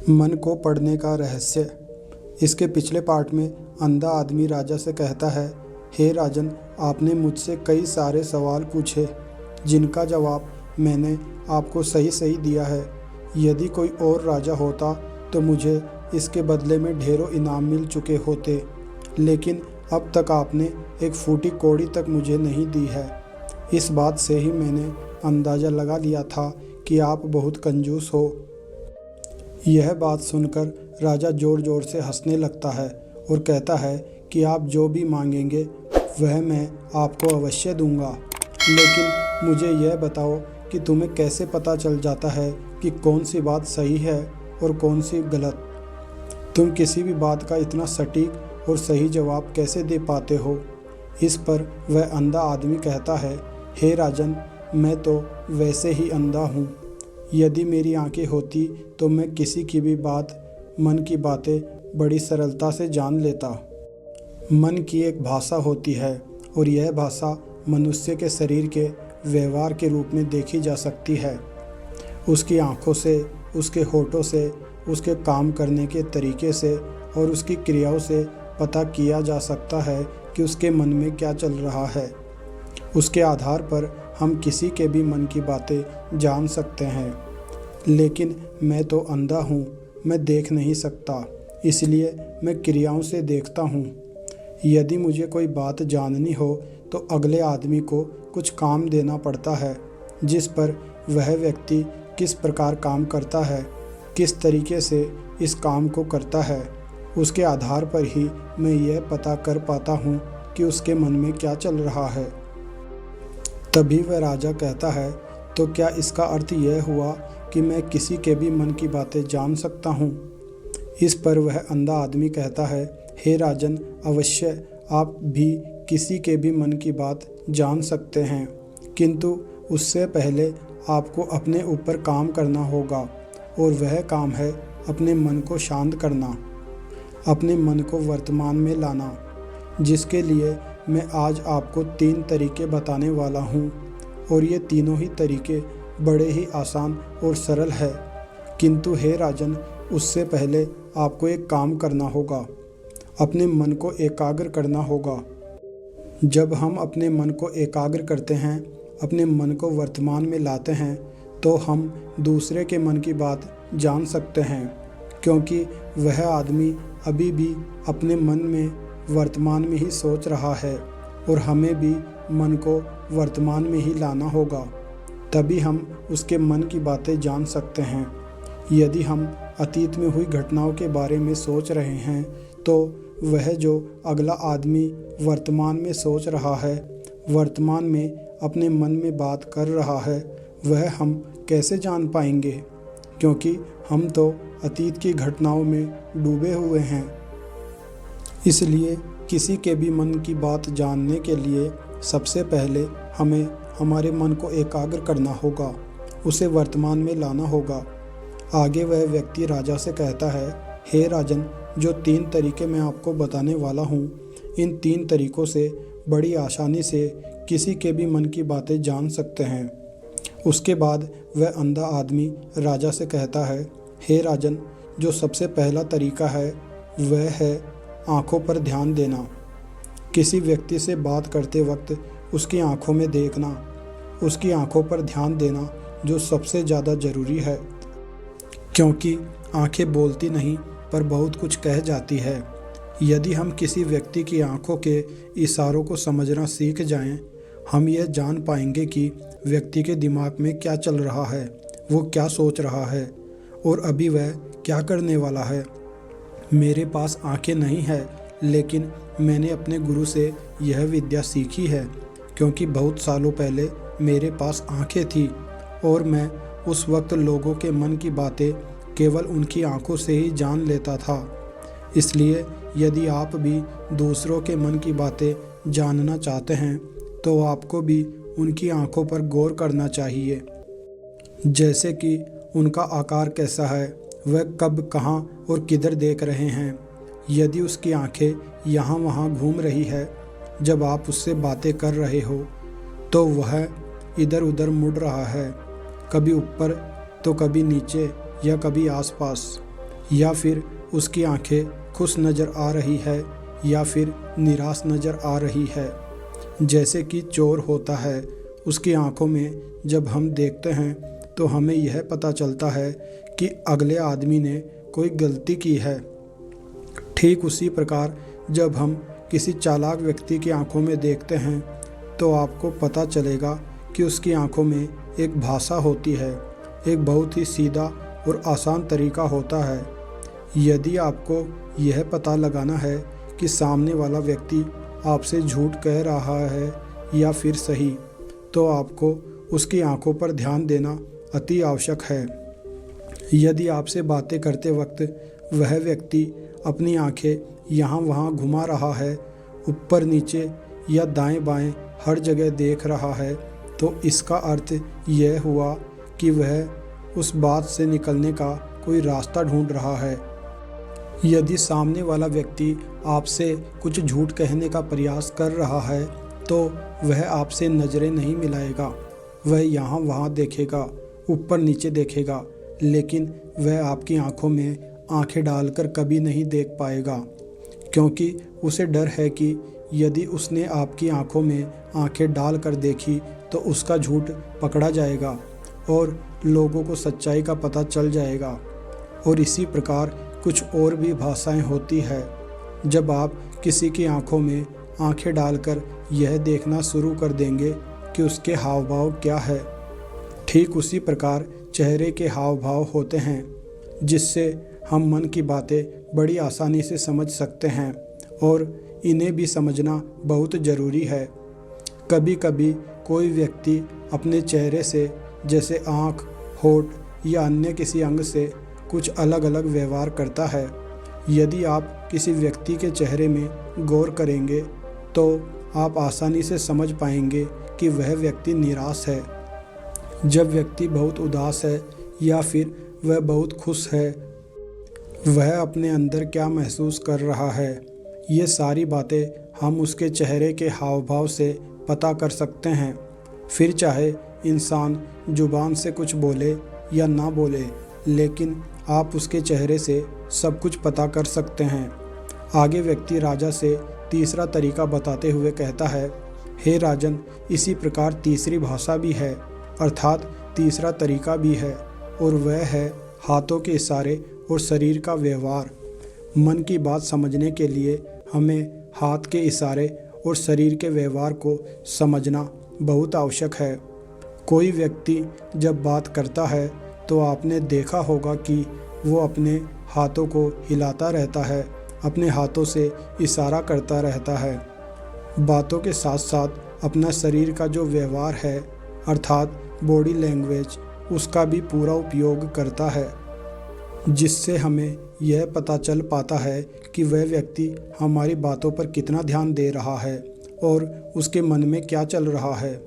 मन को पढ़ने का रहस्य। इसके पिछले पार्ट में अंधा आदमी राजा से कहता है, हे राजन, आपने मुझसे कई सारे सवाल पूछे जिनका जवाब मैंने आपको सही सही दिया है। यदि कोई और राजा होता तो मुझे इसके बदले में ढेरों इनाम मिल चुके होते, लेकिन अब तक आपने एक फूटी कौड़ी तक मुझे नहीं दी है। इस बात से ही मैंने अंदाज़ा लगा लिया था कि आप बहुत कंजूस हो। यह बात सुनकर राजा ज़ोर ज़ोर से हंसने लगता है और कहता है कि आप जो भी मांगेंगे वह मैं आपको अवश्य दूंगा, लेकिन मुझे यह बताओ कि तुम्हें कैसे पता चल जाता है कि कौन सी बात सही है और कौन सी गलत। तुम किसी भी बात का इतना सटीक और सही जवाब कैसे दे पाते हो। इस पर वह अंधा आदमी कहता है, हे राजन, मैं तो वैसे ही अंधा हूँ। यदि मेरी आंखें होती तो मैं किसी की भी बात, मन की बातें बड़ी सरलता से जान लेता। मन की एक भाषा होती है और यह भाषा मनुष्य के शरीर के व्यवहार के रूप में देखी जा सकती है। उसकी आँखों से, उसके होठों से, उसके काम करने के तरीके से और उसकी क्रियाओं से पता किया जा सकता है कि उसके मन में क्या चल रहा है। उसके आधार पर हम किसी के भी मन की बातें जान सकते हैं। लेकिन मैं तो अंधा हूँ, मैं देख नहीं सकता, इसलिए मैं क्रियाओं से देखता हूँ। यदि मुझे कोई बात जाननी हो तो अगले आदमी को कुछ काम देना पड़ता है, जिस पर वह व्यक्ति किस प्रकार काम करता है, किस तरीके से इस काम को करता है, उसके आधार पर ही मैं यह पता कर पाता हूँ कि उसके मन में क्या चल रहा है। तभी वह राजा कहता है, तो क्या इसका अर्थ यह हुआ कि मैं किसी के भी मन की बातें जान सकता हूँ। इस पर वह अंधा आदमी कहता है, हे राजन, अवश्य आप भी किसी के भी मन की बात जान सकते हैं, किंतु उससे पहले आपको अपने ऊपर काम करना होगा, और वह काम है अपने मन को शांत करना, अपने मन को वर्तमान में लाना, जिसके लिए मैं आज आपको 3 तरीके बताने वाला हूँ। और ये तीनों ही तरीके बड़े ही आसान और सरल है। किंतु हे राजन, उससे पहले आपको एक काम करना होगा, अपने मन को एकाग्र करना होगा। जब हम अपने मन को एकाग्र करते हैं, अपने मन को वर्तमान में लाते हैं, तो हम दूसरे के मन की बात जान सकते हैं, क्योंकि वह आदमी अभी भी अपने मन में वर्तमान में ही सोच रहा है, और हमें भी मन को वर्तमान में ही लाना होगा, तभी हम उसके मन की बातें जान सकते हैं। यदि हम अतीत में हुई घटनाओं के बारे में सोच रहे हैं, तो वह जो अगला आदमी वर्तमान में सोच रहा है, वर्तमान में अपने मन में बात कर रहा है, वह हम कैसे जान पाएंगे, क्योंकि हम तो अतीत की घटनाओं में डूबे हुए हैं। इसलिए किसी के भी मन की बात जानने के लिए सबसे पहले हमें हमारे मन को एकाग्र करना होगा, उसे वर्तमान में लाना होगा। आगे वह व्यक्ति राजा से कहता है, हे राजन, जो 3 तरीके मैं आपको बताने वाला हूँ, इन 3 तरीकों से बड़ी आसानी से किसी के भी मन की बातें जान सकते हैं। उसके बाद वह अंधा आदमी राजा से कहता है, हे राजन, जो सबसे पहला तरीका है वह है आँखों पर ध्यान देना। किसी व्यक्ति से बात करते वक्त उसकी आँखों में देखना, उसकी आँखों पर ध्यान देना जो सबसे ज़्यादा ज़रूरी है, क्योंकि आँखें बोलती नहीं पर बहुत कुछ कह जाती है। यदि हम किसी व्यक्ति की आँखों के इशारों को समझना सीख जाएं, हम यह जान पाएंगे कि व्यक्ति के दिमाग में क्या चल रहा है, वो क्या सोच रहा है और अभी वह क्या करने वाला है। मेरे पास आँखें नहीं है, लेकिन मैंने अपने गुरु से यह विद्या सीखी है, क्योंकि बहुत सालों पहले मेरे पास आँखें थी और मैं उस वक्त लोगों के मन की बातें केवल उनकी आँखों से ही जान लेता था। इसलिए यदि आप भी दूसरों के मन की बातें जानना चाहते हैं, तो आपको भी उनकी आँखों पर गौर करना चाहिए, जैसे कि उनका आकार कैसा है, वह कब, कहाँ और किधर देख रहे हैं। यदि उसकी आंखें यहाँ वहाँ घूम रही है जब आप उससे बातें कर रहे हो, तो वह इधर उधर मुड़ रहा है, कभी ऊपर तो कभी नीचे या कभी आसपास। या फिर उसकी आंखें खुश नज़र आ रही है या फिर निराश नज़र आ रही है। जैसे कि चोर होता है, उसकी आंखों में जब हम देखते हैं तो हमें यह पता चलता है कि अगले आदमी ने कोई गलती की है। ठीक उसी प्रकार जब हम किसी चालाक व्यक्ति की आंखों में देखते हैं तो आपको पता चलेगा कि उसकी आंखों में एक भाषा होती है, एक बहुत ही सीधा और आसान तरीका होता है। यदि आपको यह पता लगाना है कि सामने वाला व्यक्ति आपसे झूठ कह रहा है या फिर सही, तो आपको उसकी आंखों पर ध्यान देना अति आवश्यक है। यदि आपसे बातें करते वक्त वह व्यक्ति अपनी आंखें यहाँ वहाँ घुमा रहा है, ऊपर नीचे या दाएं बाएं हर जगह देख रहा है, तो इसका अर्थ यह हुआ कि वह उस बात से निकलने का कोई रास्ता ढूंढ रहा है। यदि सामने वाला व्यक्ति आपसे कुछ झूठ कहने का प्रयास कर रहा है तो वह आपसे नज़रें नहीं मिलाएगा। वह यहाँ वहाँ देखेगा, ऊपर नीचे देखेगा, लेकिन वह आपकी आंखों में आंखें डालकर कभी नहीं देख पाएगा, क्योंकि उसे डर है कि यदि उसने आपकी आंखों में आंखें डालकर देखी तो उसका झूठ पकड़ा जाएगा और लोगों को सच्चाई का पता चल जाएगा। और इसी प्रकार कुछ और भी भाषाएं होती है। जब आप किसी की आंखों में आंखें डालकर यह देखना शुरू कर देंगे कि उसके हाव भाव क्या है, ठीक उसी प्रकार चेहरे के हाव भाव होते हैं, जिससे हम मन की बातें बड़ी आसानी से समझ सकते हैं और इन्हें भी समझना बहुत ज़रूरी है। कभी कभी कोई व्यक्ति अपने चेहरे से, जैसे आँख, होठ या अन्य किसी अंग से कुछ अलग अलग व्यवहार करता है। यदि आप किसी व्यक्ति के चेहरे में गौर करेंगे तो आप आसानी से समझ पाएंगे कि वह व्यक्ति निराश है। जब व्यक्ति बहुत उदास है या फिर वह बहुत खुश है, वह अपने अंदर क्या महसूस कर रहा है, ये सारी बातें हम उसके चेहरे के हाव भाव से पता कर सकते हैं। फिर चाहे इंसान जुबान से कुछ बोले या ना बोले, लेकिन आप उसके चेहरे से सब कुछ पता कर सकते हैं। आगे व्यक्ति राजा से तीसरा तरीका बताते हुए कहता है, हे राजन, इसी प्रकार तीसरी भाषा भी है, अर्थात तीसरा तरीका भी है, और वह है हाथों के इशारे और शरीर का व्यवहार। मन की बात समझने के लिए हमें हाथ के इशारे और शरीर के व्यवहार को समझना बहुत आवश्यक है। कोई व्यक्ति जब बात करता है तो आपने देखा होगा कि वो अपने हाथों को हिलाता रहता है, अपने हाथों से इशारा करता रहता है। बातों के साथ साथ अपना शरीर का जो व्यवहार है, अर्थात बॉडी लैंग्वेज, उसका भी पूरा उपयोग करता है, जिससे हमें यह पता चल पाता है कि वह व्यक्ति हमारी बातों पर कितना ध्यान दे रहा है और उसके मन में क्या चल रहा है।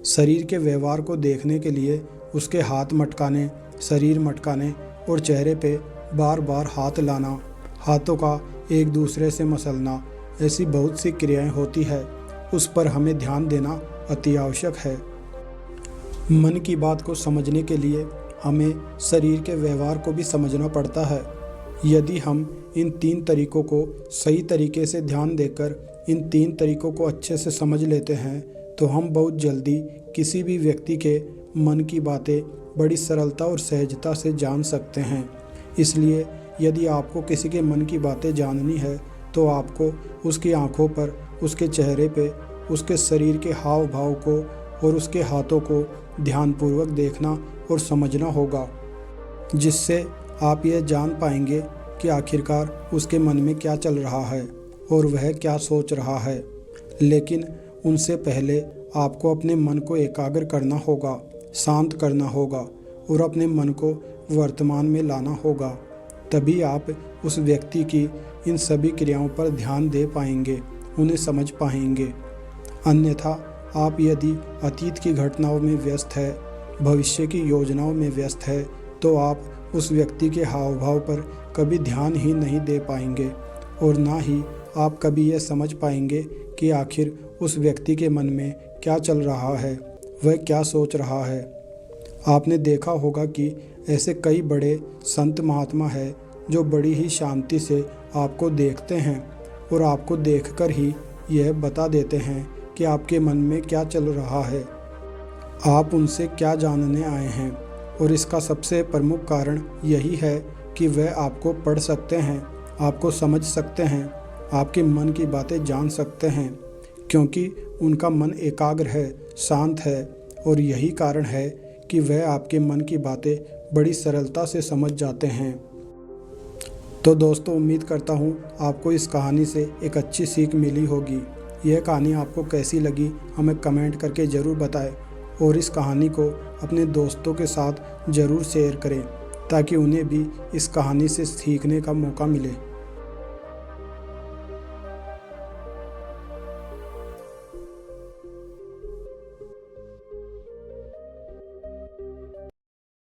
शरीर के व्यवहार को देखने के लिए उसके हाथ मटकाने, शरीर मटकाने और चेहरे पे बार बार हाथ लाना, हाथों का एक दूसरे से मसलना, ऐसी बहुत सी क्रियाएं होती है। उस पर हमें ध्यान देना अति आवश्यक है। मन की बात को समझने के लिए हमें शरीर के व्यवहार को भी समझना पड़ता है। यदि हम इन तीन तरीकों को सही तरीके से ध्यान देकर इन तीन तरीकों को अच्छे से समझ लेते हैं तो हम बहुत जल्दी किसी भी व्यक्ति के मन की बातें बड़ी सरलता और सहजता से जान सकते हैं। इसलिए यदि आपको किसी के मन की बातें जाननी है तो आपको उसकी आंखों पर, उसके चेहरे पे, उसके शरीर के हाव भाव को और उसके हाथों को ध्यानपूर्वक देखना और समझना होगा, जिससे आप यह जान पाएंगे कि आखिरकार उसके मन में क्या चल रहा है और वह क्या सोच रहा है। लेकिन उनसे पहले आपको अपने मन को एकाग्र करना होगा, शांत करना होगा और अपने मन को वर्तमान में लाना होगा। तभी आप उस व्यक्ति की इन सभी क्रियाओं पर ध्यान दे पाएंगे, उन्हें समझ पाएंगे। अन्यथा आप यदि अतीत की घटनाओं में व्यस्त है, भविष्य की योजनाओं में व्यस्त है, तो आप उस व्यक्ति के हाव भाव पर कभी ध्यान ही नहीं दे पाएंगे और ना ही आप कभी यह समझ पाएंगे कि आखिर उस व्यक्ति के मन में क्या चल रहा है, वह क्या सोच रहा है। आपने देखा होगा कि ऐसे कई बड़े संत महात्मा हैं जो बड़ी ही शांति से आपको देखते हैं और आपको देखकर ही यह बता देते हैं कि आपके मन में क्या चल रहा है, आप उनसे क्या जानने आए हैं। और इसका सबसे प्रमुख कारण यही है कि वह आपको पढ़ सकते हैं, आपको समझ सकते हैं, आपके मन की बातें जान सकते हैं, क्योंकि उनका मन एकाग्र है, शांत है। और यही कारण है कि वह आपके मन की बातें बड़ी सरलता से समझ जाते हैं। तो दोस्तों, उम्मीद करता हूँ आपको इस कहानी से एक अच्छी सीख मिली होगी। यह कहानी आपको कैसी लगी हमें कमेंट करके ज़रूर बताएं और इस कहानी को अपने दोस्तों के साथ ज़रूर शेयर करें ताकि उन्हें भी इस कहानी से सीखने का मौका मिले।